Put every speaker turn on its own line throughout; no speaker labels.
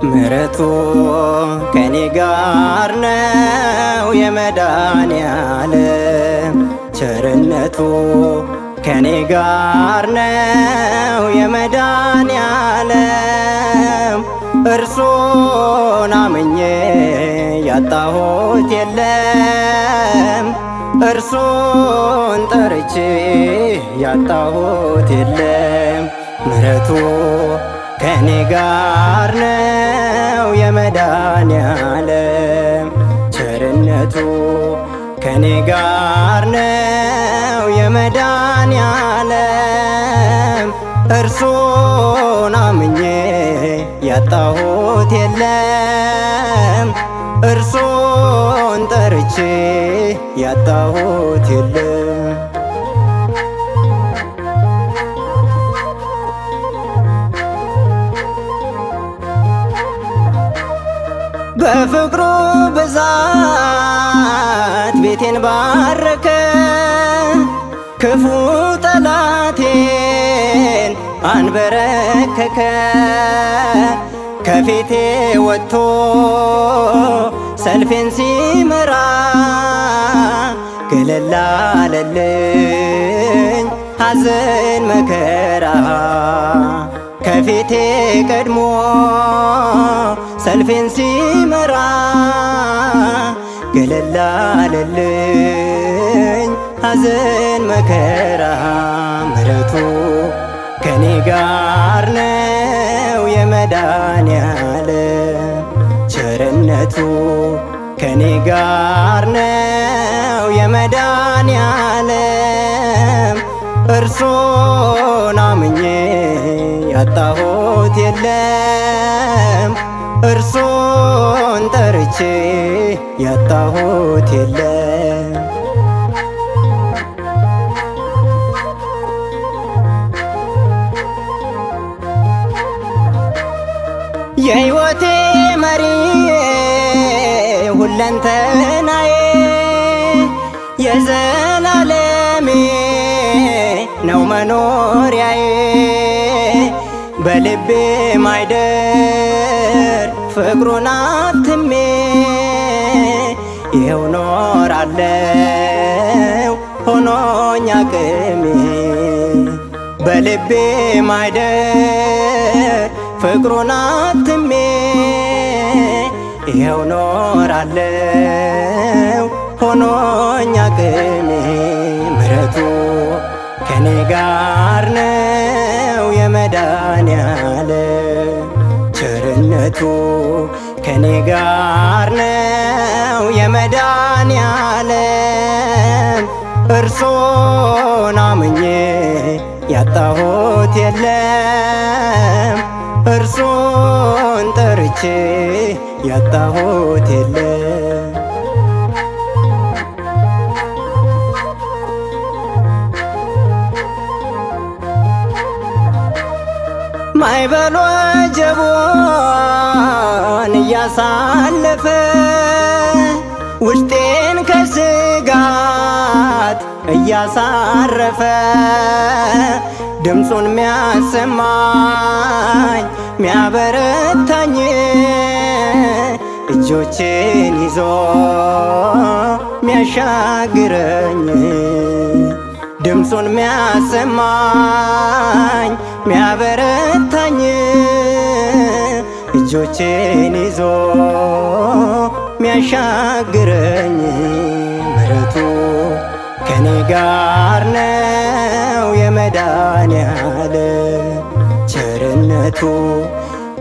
ምሕረቱ ከኔ ጋር ነው የመድኃኔዓለም ቸርነቱ ከኔ ጋር ነው የመድኃኔዓለም እርሱን አምኜ ያጣሁት የለም እርሱን ጠርቼ ያጣሁት የለም ምሕረቱ ከኔ ጋር ነው የመድኃኔዓለም ቸርነቱ ከኔ ጋር ነው የመድኃኔዓለም እርሱን አምኜ ያጣሁት የለም እርሱን ጠርቼ ያጣሁት የለም በፍቅሩ ብዛት ቤቴን ባረከ ክፉ ጠላቴን አንበረከከ ከፊቴ ወጥቶ ሰልፌን ሲመራ ገለል አለልኝ ሐዘን መከራ ከፊቴ ቀድሞ ሰልፌን ሲመራ ገለል አለልኝ ሐዘን መከራ ምሕረቱ ከኔ ጋር ነው የመድኃኔዓለም ቸርነቱ ከኔ ጋር ነው የመድኃኔዓለም እርሱን አምኜ ያጣሁት የለም እርሱን ጠርቼ ያጣሁት የለም የሕይወቴ መሪ ሁለንተናዬ የዘላለሜ ነው መኖሪያዬ በልቤ ማይደር ፍቅሩን አትሜ ይኸው ኖራለው ሆኖኝ አቅሜ በልቤ ማይደር ፍቅሩን አትሜ ይኸው ኖራለው ሆኖኝ አቅሜ ምሕረቱ ከኔ ጋር ነው የመድኃኔዓለም ቸርነቱ ከኔ ጋር ነው የመድኃኔዓለም እርሱን አምኜ ያጣሁት የለም እርሱን ጠርቼ ያጣሁት የለም ማዕበል ወጀቡን እያሳለፈ ውስጤን ከስጋት እያሳረፈ ድምፁን ሚያሰማኝ ሚያበረታኝ እጆቼን ይዞ ሚያሻግረኝ ድምፁን ሚያሰማኝ ሚያበረታኝ እጆቼን ይዞ ሚያሻግረኝ ምሕረቱ ከኔ ጋር ነው የመድኃኔዓለም ቸርነቱ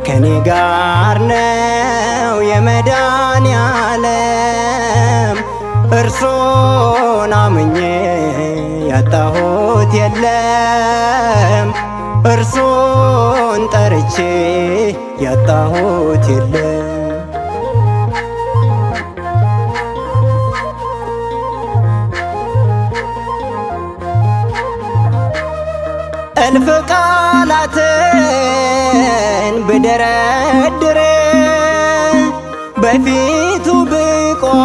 ከኔ ጋር ነው የመድኃኔዓለም እርሱን አምኜ ያጣሁት የለም እርሱን ጠርቼ ያጣሁት የለም እልፍ ቃላትን ብደረድር በፊቱ ብቆም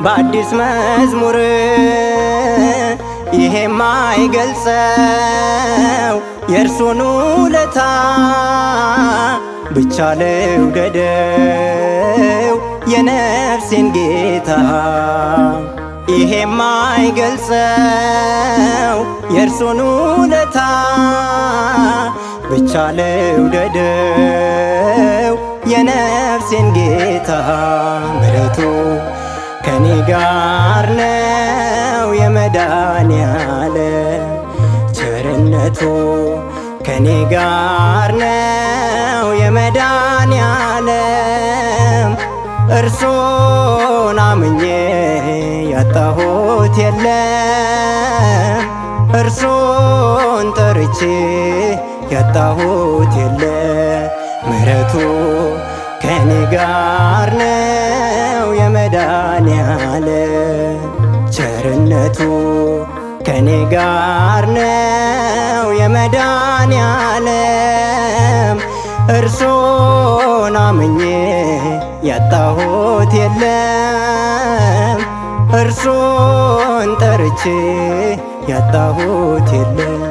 በአዲስ መዝሙር ይሄም አይገልጸው የእርሱን ውለታ ብቻ ልውደደው የነፍሴን ጌታ። ይሄም አይገልጸው የእርሱን ውለታ ብቻ ልውደደው የነፍሴን ጌታ። ምሕረቱ ከኔ ጋር ነው የመድኃኔዓለም ቸርነቱ ከኔ ጋር ነው የመድኃኔዓለም። እርሱን አምኜ ያጣሁት የለም እርሱን ጠርቼ ያጣሁት የለም። ምሕረቱ ከኔ ጋር ነው የመድኃኔዓለም ቸርነቱ ከኔ ጋር ነው የመድኃኔዓለም። እርሱን አምኜ ያጣሁት የለም እርሱን ጠርቼ ያጣሁት የለም።